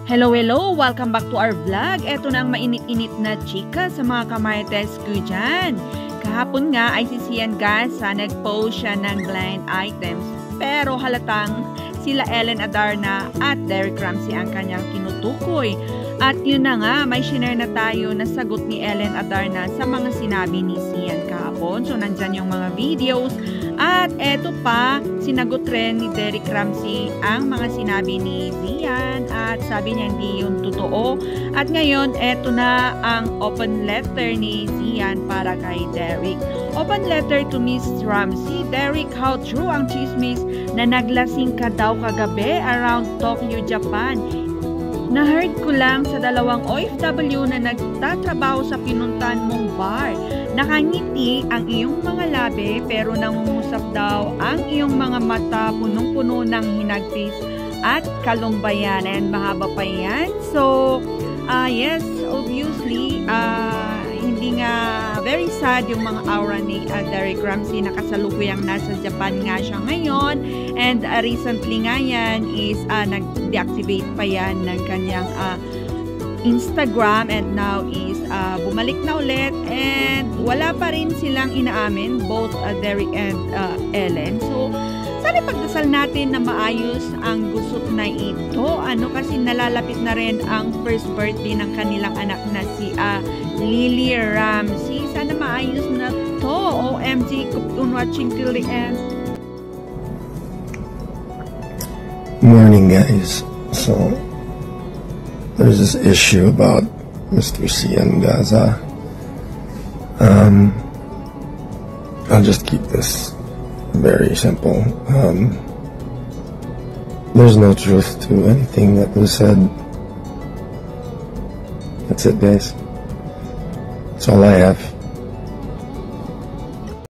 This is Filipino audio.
Hello, hello! Welcome back to our vlog. Ito na ang mainit-init na chika sa mga kamarites ko dyan. Kahapon nga ay si Sian Gaza nag-post siya ng blind items. Pero halatang sila Ellen Adarna at Derek Ramsey ang kanyang kinutukoy. At yun na nga, may share na tayo na sagot ni Ellen Adarna sa mga sinabi ni Sian kahapon. So nandyan yung mga videos. At eto pa, sinagot rin ni Derek Ramsey ang mga sinabi ni Sian at sabi niya hindi yun totoo. At ngayon, eto na ang open letter ni Sian para kay Derek. Open letter to Miss Ramsey. Derek, how true ang chismis na naglasing ka daw kagabi around Tokyo, Japan? Na-heard ko lang sa dalawang OFW na nagtatrabaho sa pinuntahan mong bar. Nakangiti ang iyong mga labi pero nangungusap daw ang iyong mga mata punong-puno ng hinagpis at kalumbayan. And mahaba pa yan. So, yes, obviously, hindi nga very sad yung mga aura ni Derek Ramsey na kasalukuyang nasa Japan nga siya ngayon. And recently nga yan is nag-deactivate pa yan ng kanyang Instagram and now is bumalik na ulit and wala pa rin silang inaamin, both Derek and Ellen. So, sana pagdasal natin na maayos ang gusot na ito. Kasi nalalapit na rin ang first birthday ng kanilang anak na si Lily Ramsey. Sana maayos na to. OMG, keep on watching till the end. Morning, guys. So, there's this issue about Mr. Sian Gaza. I'll just keep this very simple. There's no truth to anything that was said. That's it, guys. That's all I have.